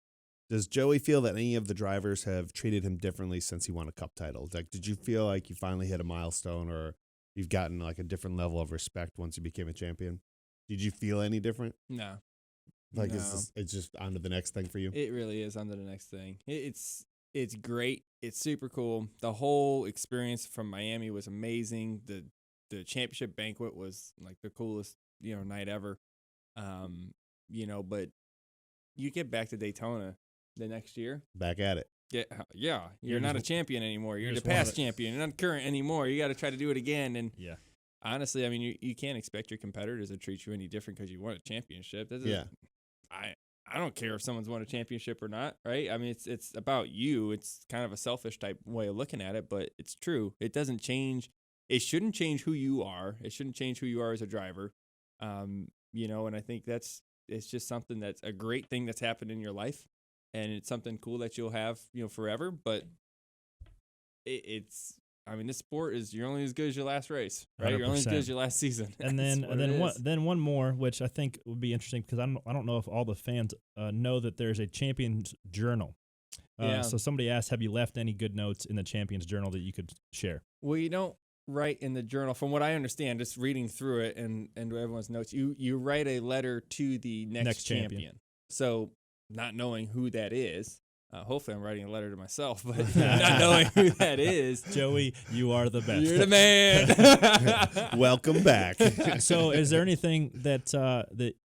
Does Joey feel that any of the drivers have treated him differently since he won a cup title? Like, did you feel like you finally hit a milestone, or you've gotten like a different level of respect once you became a champion? Did you feel any different? No. Like, No. it's just on to the next thing for you? It really is on to the next thing. It's great. It's super cool. The whole experience from Miami was amazing. The championship banquet was like the coolest, night ever. But you get back to Daytona the next year. Back at it. Yeah. You're not a champion anymore. You're the past champion. You're not current anymore. You got to try to do it again. And Yeah. honestly, I mean, you can't expect your competitors to treat you any different because you won a championship. Yeah. I don't care if someone's won a championship or not, right? I mean, it's about you. It's kind of a selfish type way of looking at it, but it's true. It doesn't change. It shouldn't change who you are. It shouldn't change who you are as a driver. And I think it's just something that's a great thing that's happened in your life, and it's something cool that you'll have, forever. But this sport is you're only as good as your last race, right? You're only as good 100%. as your last season. And then one more, which I think would be interesting because I don't know if all the fans know that there's a Champions Journal. Yeah. So somebody asked, have you left any good notes in the Champions Journal that you could share? Well, you don't write in the journal, from what I understand, just reading through it and everyone's notes. You write a letter to the next champion. So not knowing who that is. Hopefully I'm writing a letter to myself, but not knowing who that is. Joey, you are the best. You're the man. Welcome back. So is there anything that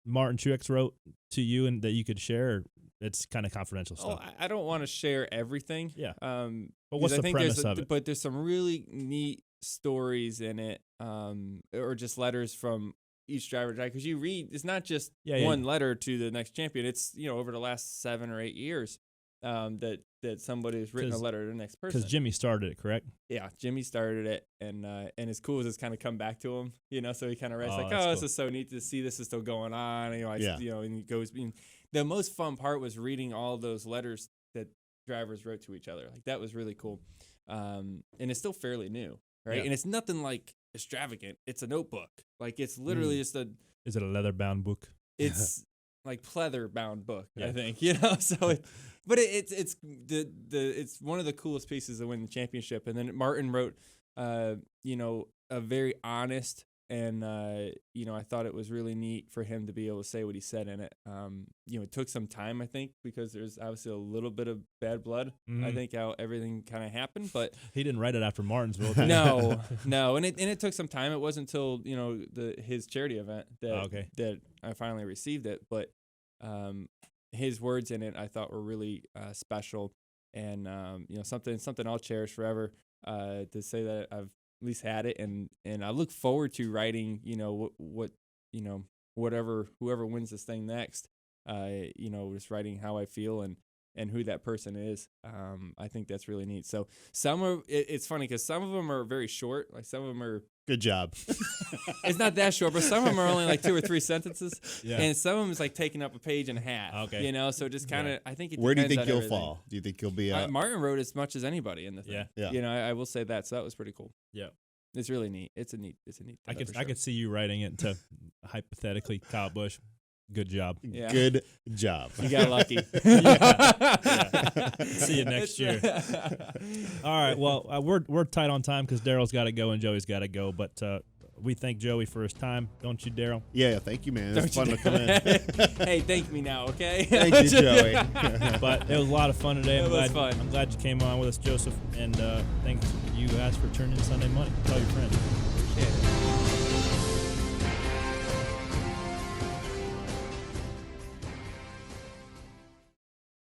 Martin Truex wrote to you and that you could share? Or it's kind of confidential stuff. I don't want to share everything. Yeah. But what's the premise of it? But there's some really neat stories in it, or just letters from each driver, because you read, it's not just one letter to the next champion. It's over the last 7 or 8 years. That somebody has written a letter to the next person. Because Jimmy started it, correct? Yeah, Jimmy stared it, and as cool as it's kind of come back to him, so he kind of writes Oh, like, that's this cool. is so neat to see this is still going on. And, and he goes. The most fun part was reading all those letters that drivers wrote to each other. Like that was really cool. And it's still fairly new, right? Yeah. And it's nothing like extravagant. It's a notebook. Like it's literally just a. Is it a leather-bound book? It's like pleather-bound book, Yeah. I think. So, it's one of the coolest pieces to win the championship. And then Martin wrote, a very honest. And, I thought it was really neat for him to be able to say what he said in it. It took some time, I think, because there's obviously a little bit of bad blood. I think how everything kind of happened, but He didn't write it after Martinsville. no. And it took some time. It wasn't until, his charity event that I finally received it. But, his words in it, I thought were really, special and, something I'll cherish forever, to say that I've at least had it, and I look forward to writing, whoever wins this thing next, just writing how I feel and who that person is. I think that's really neat. So it's funny because some of them are very short, like some of them are. Good job. It's not that short, but some of them are only like 2 or 3 sentences, Yeah. and some of them is like taking up a page and a half. Okay. So just kind of, I think it. Where do you depends think on you'll everything. fall? Do you think you'll be Martin wrote as much as anybody in the thing. Yeah. I will say that. So that was pretty cool. Yeah. It's really neat. It's a neat. I could see you writing it to hypothetically Kyle Busch. Good job. Yeah. Good job. You got lucky. See you next year. All right. Well, we're tight on time because Daryl's got to go and Joey's got to go. But we thank Joey for his time, don't you, Daryl? Yeah, thank you, man. It's fun to come in. Hey, thank me now, okay? Thank you, Joey. But it was a lot of fun today. It was fun. I'm glad you came on with us, Joseph. And thanks you guys for turning in Sunday Money. Tell your friends. Appreciate it.